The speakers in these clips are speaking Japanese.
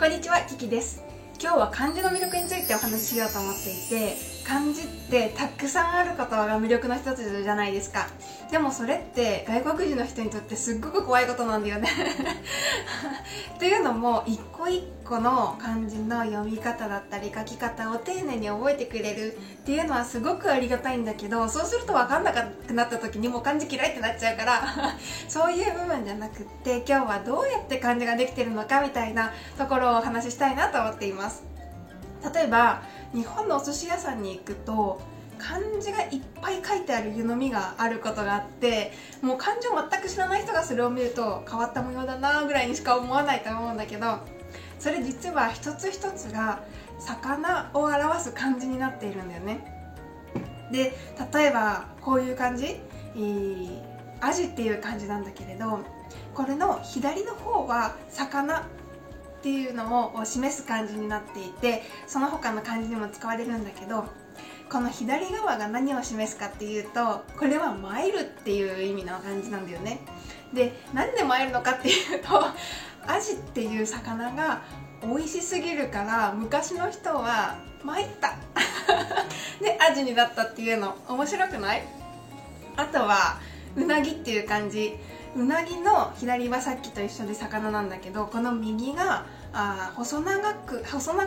こんにちは、キキです。今日は漢字の魅力についてお話ししようと思っていて、漢字ってたくさんあることが魅力の一つじゃないですか。でもそれって外国人の人にとってすっごく怖いことなんだよねっていうのも、一個一個の漢字の読み方だったり書き方を丁寧に覚えてくれるっていうのはすごくありがたいんだけど、そうすると分かんなくなった時にもう漢字嫌いってなっちゃうからそういう部分じゃなくって、今日はどうやって漢字ができてるのかみたいなところをお話ししたいなと思っています。例えば日本のお寿司屋さんに行くと漢字がいっぱい書いてある湯飲みがあることがあって、もう漢字を全く知らない人がそれを見ると変わった模様だなぐらいにしか思わないと思うんだけど、それ実は一つ一つが魚を表す漢字になっているんだよね。で、例えばこういう漢字、アジっていう漢字なんだけれど、これの左の方は魚っていうのを示す漢字になっていて、その他の漢字にも使われるんだけど、この左側が何を示すかっていうと、これは参るっていう意味の漢字なんだよね。で、なんで参るのかっていうと、アジっていう魚が美味しすぎるから昔の人は参ったでアジになったっていうの面白くない？あとはうなぎっていう漢字、うなぎの左はさっきと一緒で魚なんだけど、この右が細長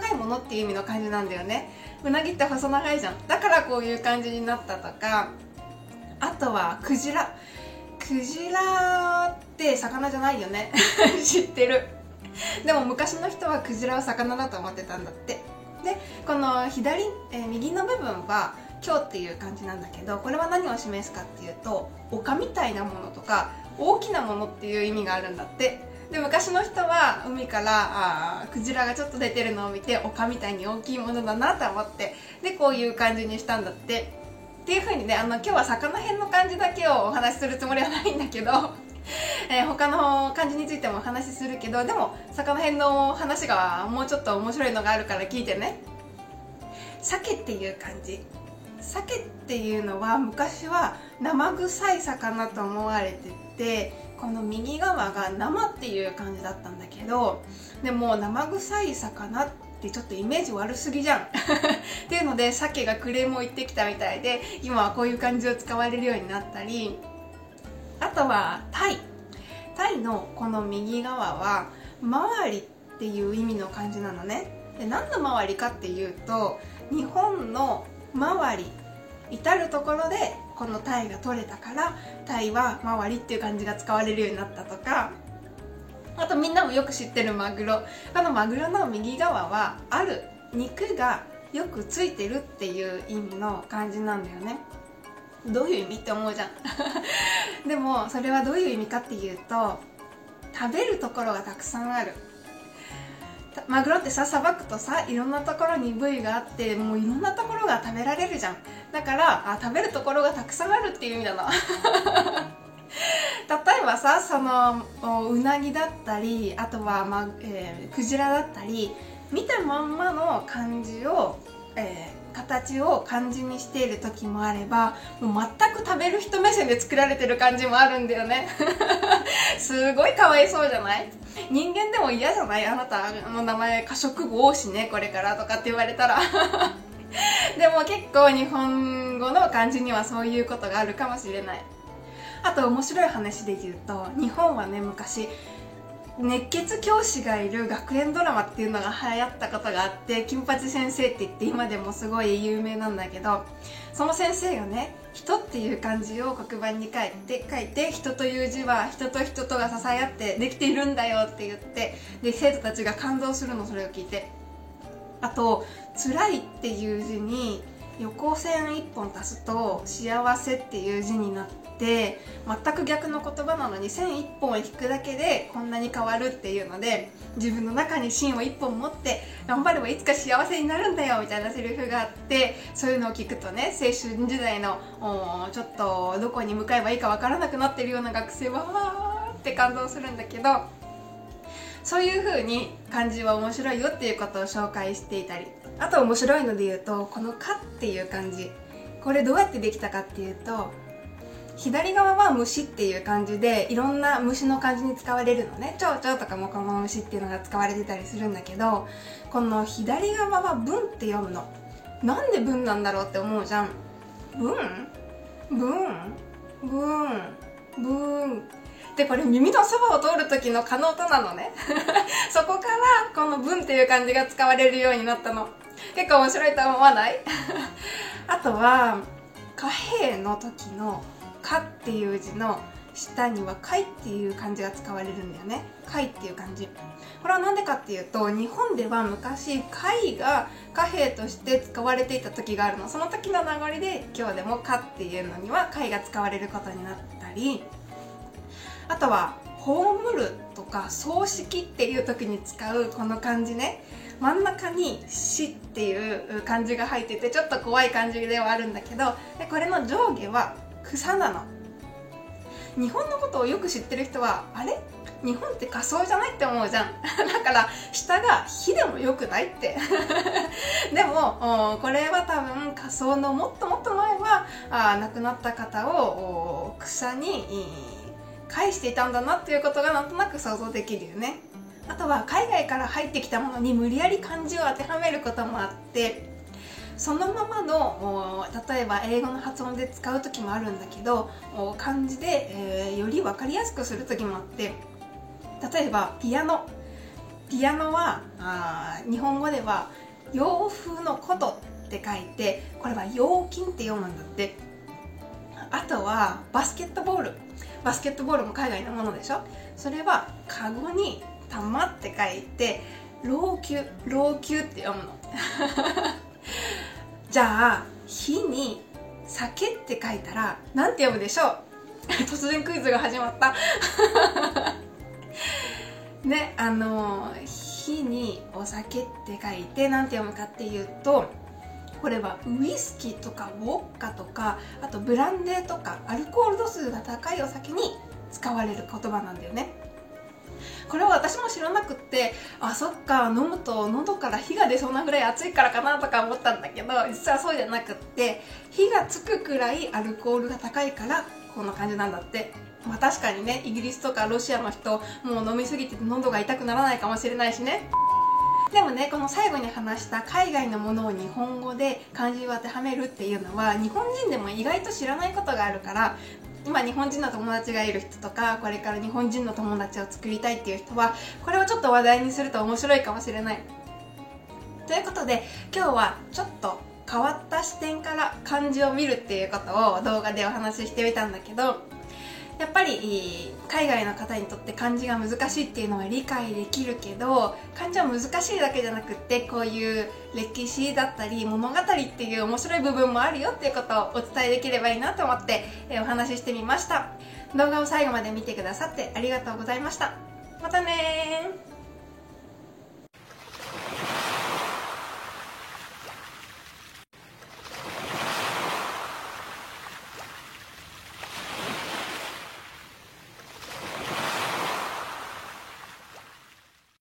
いものっていう意味の漢字なんだよね。うなぎって細長いじゃん。だからこういう漢字になったとか、あとはクジラ。クジラって魚じゃないよね知ってる。でも昔の人はクジラは魚だと思ってたんだって。で、この右の部分は今日っていう漢字なんだけど、これは何を示すかっていうと、丘みたいなものとか大きなものっていう意味があるんだって。で、昔の人は海からクジラがちょっと出てるのを見て、丘みたいに大きいものだなと思って、でこういう漢字にしたんだってっていう風にね、今日は魚編の漢字だけをお話しするつもりはないんだけど他の漢字についてもお話しするけど、でも魚編の話がもうちょっと面白いのがあるから聞いてね。鮭っていう漢字、鮭っていうのは昔は生臭い魚と思われてて、この右側が生っていう漢字だったんだけど、でも生臭い魚ってちょっとイメージ悪すぎじゃんっていうので鮭がクレームを言ってきたみたいで、今はこういう漢字を使われるようになったり、あとはタイのこの右側は周りっていう意味の漢字なのね。で、何の周りかっていうと、日本の周り至るところでこのタイが取れたからタイは周りっていう漢字が使われるようになったとか、あとみんなもよく知ってるマグロ、このマグロの右側はある肉がよくついてるっていう意味の漢字なんだよね。どういう意味って思うじゃんでもそれはどういう意味かっていうと、食べるところがたくさんある。マグロってさ、さばくとさ、いろんなところに部位があって、もういろんなところが食べられるじゃん。だから食べるところがたくさんあるっていう意味だな例えばさ、そのうなぎだったり、あとは、クジラだったり、見たまんまの漢字を、形を漢字にしている時もあれば、もう全く食べる人目線で作られてる漢字もあるんだよねすごいかわいそうじゃない？人間でも嫌じゃない？あなたの名前可食部多しねこれからとかって言われたらでも結構日本語の漢字にはそういうことがあるかもしれない。あと面白い話で言うと、日本はね、昔熱血教師がいる学園ドラマっていうのが流行ったことがあって、金八先生って言って今でもすごい有名なんだけど、その先生がね、人っていう漢字を黒板に書いて、人という字は人と人とが支え合ってできているんだよって言って、で生徒たちが感動するの、それを聞いて。あと辛いっていう字に横線1本足すと幸せっていう字になって、全く逆の言葉なのに線1本引くだけでこんなに変わるっていうので、自分の中に芯を1本持って頑張ればいつか幸せになるんだよみたいなセリフがあって、そういうのを聞くとね、青春時代のちょっとどこに向かえばいいかわからなくなってるような学生はわーって感動するんだけど、そういう風に漢字は面白いよっていうことを紹介していたり、あと面白いので言うと、この「か」っていう漢字、これどうやってできたかっていうと、左側は虫っていう感じでいろんな虫の漢字に使われるのね。蝶々とかもこの虫っていうのが使われてたりするんだけど、この左側は文って読むの。なんで文なんだろうって思うじゃん。文で、これ耳のそばを通る時の蚊の音なのねそこからこの文っていう漢字が使われるようになったの。結構面白いと思わないあとは貨幣の時の貨っていう字の下には貝っていう漢字が使われるんだよね。貝っていう漢字、これはなんでかっていうと、日本では昔貝が貨幣として使われていた時があるの。その時の名残で今日でも貨っていうのには貝が使われることになったり、あとは葬るとか葬式っていう時に使うこの漢字ね、真ん中に死っていう漢字が入っててちょっと怖い漢字ではあるんだけど、でこれの上下は草なの。日本のことをよく知ってる人は、あれ日本って仮想じゃないって思うじゃんだから下が火でもよくないってでもこれは多分仮想のもっともっと前は亡くなった方を草に返していたんだなっていうことがなんとなく想像できるよね。あとは海外から入ってきたものに無理やり漢字を当てはめることもあって、そのままの例えば英語の発音で使う時もあるんだけど、漢字で、より分かりやすくする時もあって、例えばピアノは日本語では洋風のことって書いて、これは洋金って読むんだって。あとはバスケットボールも海外のものでしょ。それはカゴに玉って書いて老朽って読むのじゃあ火に酒って書いたらなんて読むでしょう突然クイズが始まったね、火にお酒って書いてなんて読むかっていうと、これはウイスキーとかウォッカとか、あとブランデーとかアルコール度数が高いお酒に使われる言葉なんだよね。これは私も知らなくって、そっか、飲むと喉から火が出そうなぐらい熱いからかなとか思ったんだけど、実はそうじゃなくって、火がつくくらいアルコールが高いからこんな感じなんだって。確かにね、イギリスとかロシアの人もう飲みすぎて喉が痛くならないかもしれないしね。でもね、この最後に話した海外のものを日本語で漢字を当てはめるっていうのは日本人でも意外と知らないことがあるから、今日本人の友達がいる人とか、これから日本人の友達を作りたいっていう人はこれをちょっと話題にすると面白いかもしれない。ということで今日はちょっと変わった視点から漢字を見るっていうことを動画でお話ししてみたんだけど、やっぱり海外の方にとって漢字が難しいっていうのは理解できるけど、漢字は難しいだけじゃなくって、こういう歴史だったり物語っていう面白い部分もあるよっていうことをお伝えできればいいなと思ってお話ししてみました。動画を最後まで見てくださってありがとうございました。またねー。